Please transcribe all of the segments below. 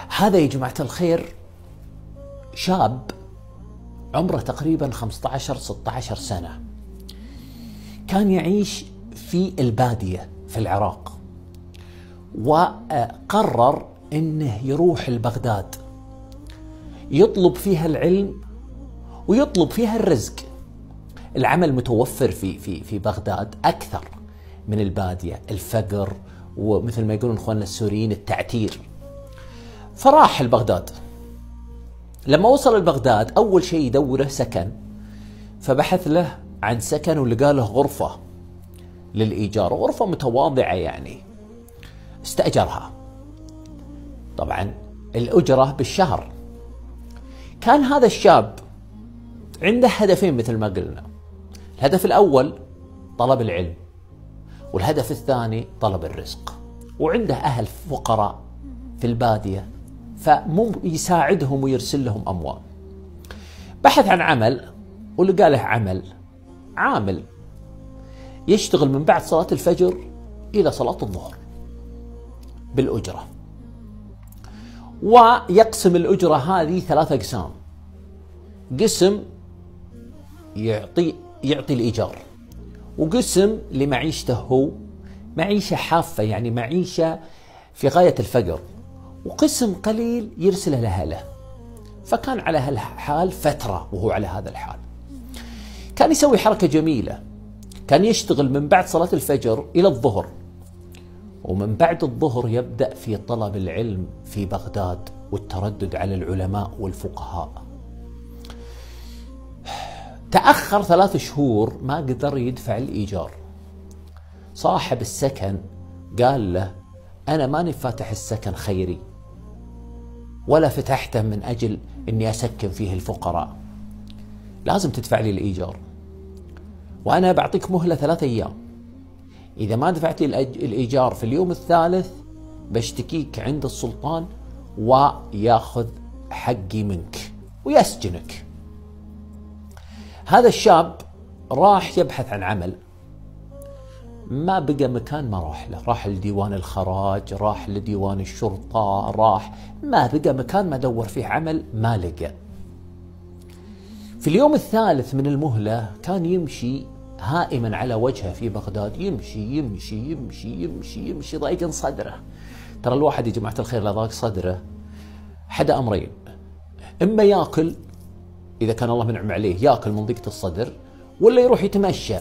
هذا يا جماعة الخير شاب عمره تقريبا 15-16 سنة، كان يعيش في البادية في العراق، وقرر انه يروح لبغداد يطلب فيها العلم ويطلب فيها الرزق. العمل متوفر في بغداد اكثر من البادية، الفقر ومثل ما يقولون اخواننا السوريين التعتير. فراح لبغداد. لما وصل لبغداد اول شيء يدوره سكن، فبحث له عن سكن ولقى له غرفة للإيجار، غرفة متواضعة يعني، استأجرها. طبعا الأجرة بالشهر. كان هذا الشاب عنده هدفين مثل ما قلنا، الهدف الأول طلب العلم، والهدف الثاني طلب الرزق، وعنده أهل فقراء في البادية فمو يساعدهم ويرسل لهم أموال. بحث عن عمل ولقى له عامل يشتغل من بعد صلاة الفجر إلى صلاة الظهر بالأجرة، ويقسم الأجرة هذه 3 أقسام. قسم يعطي الإيجار، وقسم لمعيشته هو، معيشة حافة يعني معيشة في غاية الفقر، وقسم قليل يرسله لأهله. فكان على هالحال فترة وهو على هذا الحال. كان يسوي حركة جميلة، كان يشتغل من بعد صلاة الفجر إلى الظهر، ومن بعد الظهر يبدأ في طلب العلم في بغداد والتردد على العلماء والفقهاء. تأخر 3 شهور ما قدر يدفع الإيجار. صاحب السكن قال له: أنا ماني فاتح السكن خيري، ولا فتحته من أجل أني أسكن فيه الفقراء، لازم تدفع لي الإيجار، وأنا بعطيك مهلة 3 أيام، إذا ما دفعت لي الإيجار في اليوم الثالث بشتكيك عند السلطان وياخذ حقي منك ويسجنك. هذا الشاب راح يبحث عن عمل، ما بقى مكان ما راح له، راح لديوان الخراج، راح لديوان الشرطة، ما بقى مكان ما دور فيه عمل ما لقى. في اليوم الثالث من المهلة كان يمشي هائما على وجهه في بغداد، يمشي يمشي يمشي يمشي يمشي ضايق صدره. ترى الواحد يا جماعة الخير لا ضاق صدره حد أمرين: إما ياكل إذا كان الله منعم عليه ياكل من ضيقة الصدر، ولا يروح يتمشى،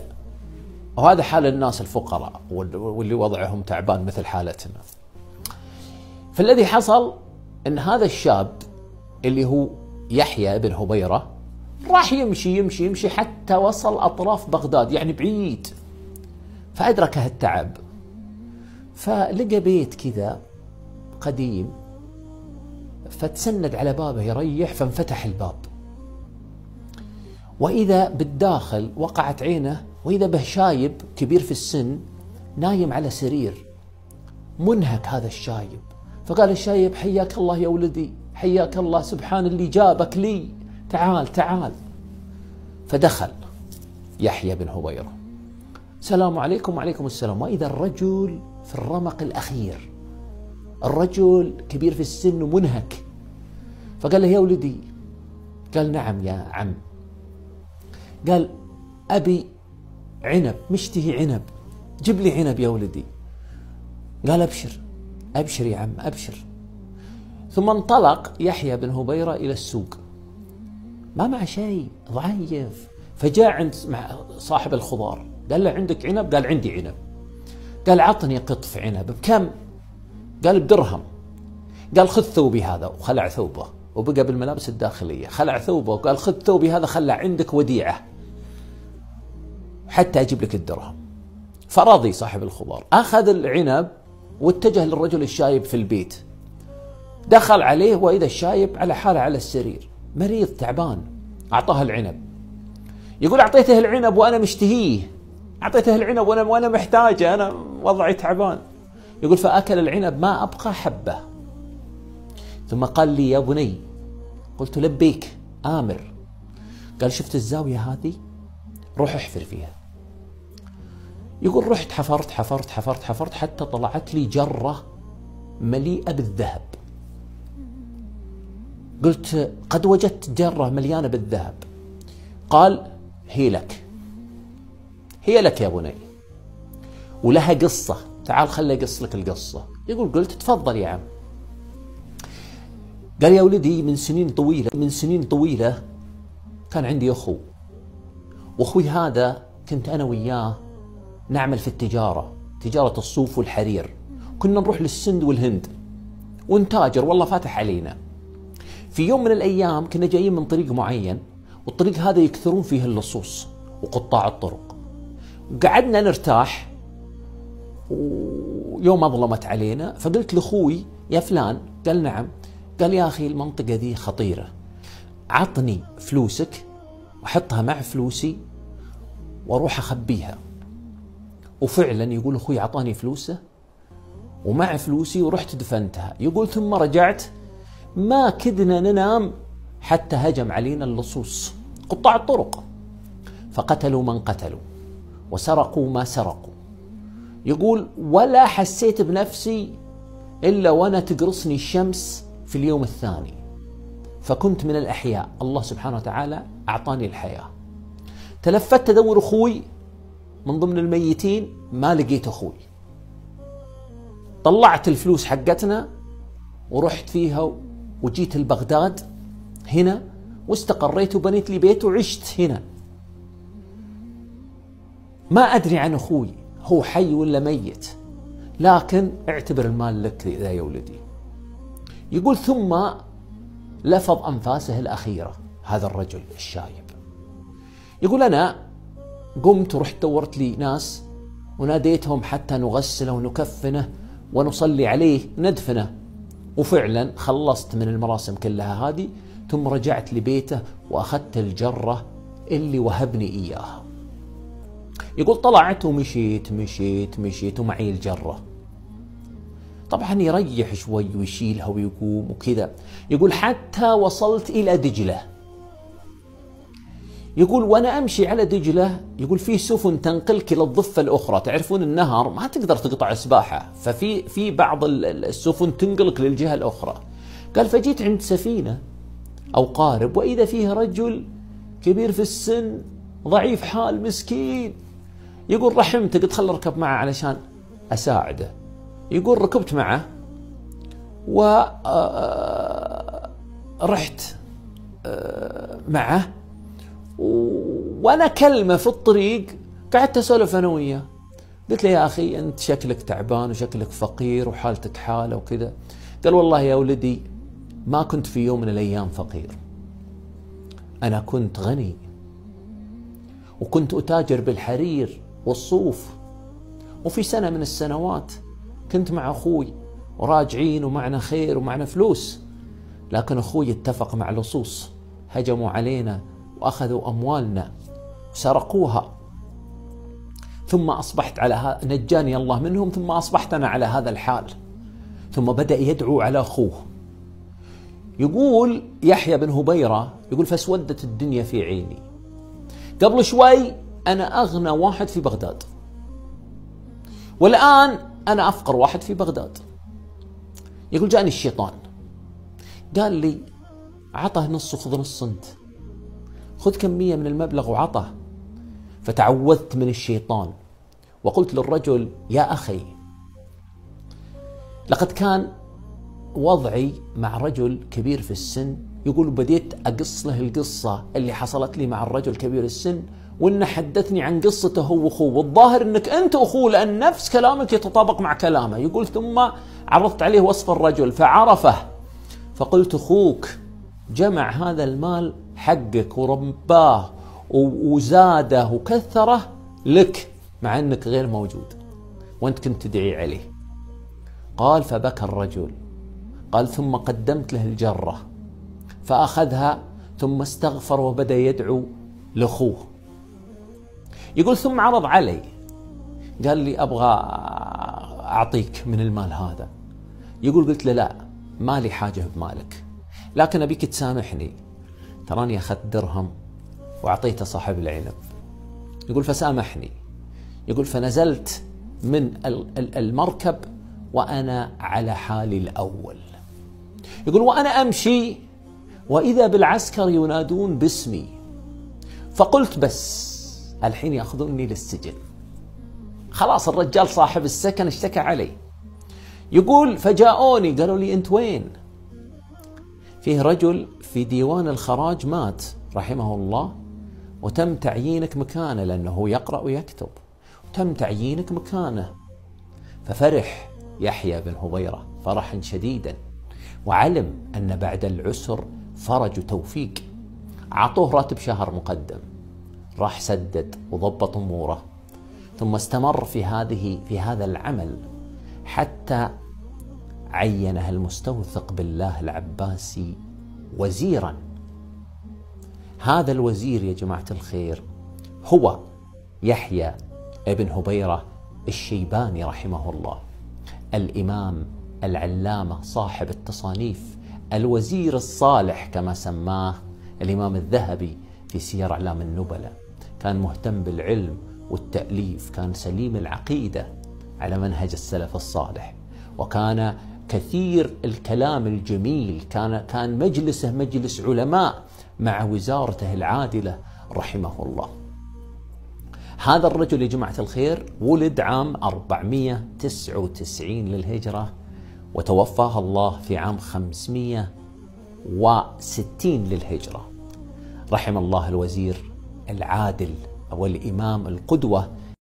وهذا حال الناس الفقراء واللي وضعهم تعبان مثل حالتنا. فالذي حصل أن هذا الشاب اللي هو يحيى بن هبيرة راح يمشي يمشي يمشي حتى وصل أطراف بغداد، يعني بعيد، فأدركه التعب، فلقى بيت كذا قديم، فتسند على بابه يريح، فانفتح الباب، وإذا بالداخل وقعت عينه، وإذا به شايب كبير في السن نايم على سرير منهك. هذا الشايب فقال الشايب: حياك الله يا ولدي، حياك الله، سبحان اللي جابك لي، تعال تعال. فدخل يحيى بن هبيرة: السلام عليكم. وعليكم السلام. وإذا الرجل في الرمق الأخير، الرجل كبير في السن ومنهك. فقال له: يا ولدي. قال: نعم يا عم. قال: أبي عنب، مشتهي عنب، جيب لي عنب يا ولدي. قال: أبشر أبشر يا عم أبشر. ثم انطلق يحيى بن هبيرة إلى السوق، ما معه شيء، ضعيف. فجاء عند صاحب الخضار، قال له: عندك عنب؟ قال: عندي عنب. قال: عطني قطف عنب. بكم؟ قال: بدرهم. قال: خذ ثوبي هذا، وخلع ثوبه وبقى بالملابس الداخلية، خلع ثوبه وقال: خذ ثوبي هذا، خلع عندك وديعة حتى أجيب لك الدرهم. فرضي صاحب الخضار، أخذ العنب واتجه للرجل الشايب في البيت. دخل عليه وإذا الشايب على حاله على السرير، مريض تعبان. أعطاه العنب، يقول: أعطيته العنب وأنا مشتهيه، أعطيته العنب وأنا محتاجه، أنا وضعي تعبان. يقول: فأكل العنب ما أبقى حبة، ثم قال لي: يا بني. قلت: لبيك آمر. قال: شفت الزاوية هذه؟ روح احفر فيها. يقول: رحت حفرت حفرت حفرت حفرت حتى طلعت لي جرة مليئة بالذهب. قلت قد وجدت جرة مليانة بالذهب. قال هي لك، هي لك يا بني، ولها قصة، تعال خلي أقص لك القصة. يقول قلت تفضل يا عم. قال يا ولدي من سنين طويلة كان عندي أخو، وأخوي هذا كنت أنا وياه نعمل في تجارة الصوف والحرير. كنا نروح للسند والهند ونتاجر، والله فاتح علينا. في يوم من الأيام كنا جايين من طريق معين، والطريق هذا يكثرون فيه اللصوص وقطاع الطرق. وقعدنا نرتاح ويوم أظلمت علينا، فقلت لأخوي يا فلان، قال نعم. قال يا أخي المنطقة دي خطيرة، عطني فلوسك وحطها مع فلوسي واروح أخبيها. وفعلا يقول أخوي عطاني فلوسه ومع فلوسي ورحت دفنتها. يقول ثم رجعت ما كدنا ننام حتى هجم علينا اللصوص قطاع الطرق، فقتلوا من قتلوا وسرقوا ما سرقوا. يقول ولا حسيت بنفسي إلا وأنا تقرصني الشمس في اليوم الثاني، فكنت من الأحياء. الله سبحانه وتعالى أعطاني الحياة. تلفت أدور أخوي من ضمن الميتين، ما لقيت أخوي. طلعت الفلوس حقتنا ورحت فيها وجيت لبغداد هنا واستقريت وبنيت لي بيت وعشت هنا. ما أدري عن أخوي هو حي ولا ميت، لكن اعتبر المال لك يا ولدي. يقول ثم لفظ أنفاسه الأخيرة هذا الرجل الشايب. يقول أنا قمت ورحت دورت لي ناس وناديتهم حتى نغسله ونكفنه ونصلي عليه ندفنه. وفعلا خلصت من المراسم كلها هذه، ثم رجعت لبيته وأخذت الجرة اللي وهبني إياها. يقول طلعت ومشيت ومعي الجرة. طبعا يريح شوي ويشيلها ويقوم وكذا. يقول حتى وصلت إلى دجلة. يقول وأنا أمشي على دجلة، يقول في سفن تنقلك إلى الضفة الأخرى. تعرفون النهر ما تقدر تقطع سباحة، ففي بعض السفن تنقلك للجهة الأخرى. قال فجيت عند سفينة أو قارب، وإذا فيه رجل كبير في السن ضعيف حال مسكين. يقول رحمته، قلت خل أركب معه علشان أساعده. يقول ركبت معه ورحت معه، وأنا كلمة في الطريق قعدت أسولف أنا وياه. قلت له يا أخي أنت شكلك تعبان وشكلك فقير وحالتك حالة وكذا. قال والله يا ولدي ما كنت في يوم من الأيام فقير، أنا كنت غني وكنت أتاجر بالحرير والصوف. وفي سنة من السنوات كنت مع أخوي وراجعين ومعنا خير ومعنا فلوس، لكن أخوي اتفق مع لصوص هجموا علينا وأخذوا أموالنا وسرقوها. ثم أصبحت على نجاني الله منهم، ثم أصبحت أنا على هذا الحال. ثم بدأ يدعو على أخوه. يقول يحيى بن هبيرة، يقول فاسودت الدنيا في عيني. قبل شوي أنا أغنى واحد في بغداد، والآن أنا أفقر واحد في بغداد. يقول جاءني الشيطان قال لي عطه نص وخذ نص انت، خذ كمية من المبلغ وعطه. فتعوذت من الشيطان وقلت للرجل يا أخي لقد كان وضعي مع رجل كبير في السن. يقول بديت أقص له القصة اللي حصلت لي مع الرجل كبير السن، وإنه حدثني عن قصته هو وأخوه، والظاهر أنك أنت أخوه لأن نفس كلامك يتطابق مع كلامه. يقول ثم عرضت عليه وصف الرجل فعرفه، فقلت أخوك جمع هذا المال حقك ورباه وزاده وكثره لك مع أنك غير موجود وأنت كنت تدعي عليه. قال فبكى الرجل. قال ثم قدمت له الجرة فأخذها ثم استغفر وبدأ يدعو لأخوه. يقول ثم عرض علي قال لي أبغى أعطيك من المال هذا. يقول قلت له لا ما لي حاجة بمالك، لكن أبيك تسامحني، تراني أخذت درهم وأعطيته صاحب العنب. يقول فسامحني. يقول فنزلت من المركب وأنا على حالي الأول. يقول وأنا أمشي وإذا بالعسكر ينادون باسمي، فقلت بس الحين يأخذوني للسجن. خلاص الرجال صاحب السكن اشتكى علي. يقول فجاءوني قالوا لي أنت وين؟ فيه رجل في ديوان الخراج مات رحمه الله، وتم تعيينك مكانه لأنه يقرأ ويكتب، وتم تعيينك مكانه. ففرح يحيى بن هبيرة فرحا شديدا، وعلم أن بعد العسر فرج وتوفيق. عطوه راتب شهر مقدم، راح سدد وضبط أموره، ثم استمر في هذا العمل حتى عينه المستوثق بالله العباسي وزيرا. هذا الوزير يا جماعة الخير هو يحيى ابن هبيرة الشيباني رحمه الله، الإمام العلامة صاحب التصانيف، الوزير الصالح كما سماه الإمام الذهبي في سير أعلام النبلاء. كان مهتم بالعلم والتأليف، كان سليم العقيدة على منهج السلف الصالح، وكان كثير الكلام الجميل، كان مجلسه مجلس علماء مع وزارته العادلة رحمه الله. هذا الرجل يا جماعة الخير ولد عام 499 للهجرة، وتوفاه الله في عام 560 للهجرة. رحم الله الوزير العادل والإمام القدوة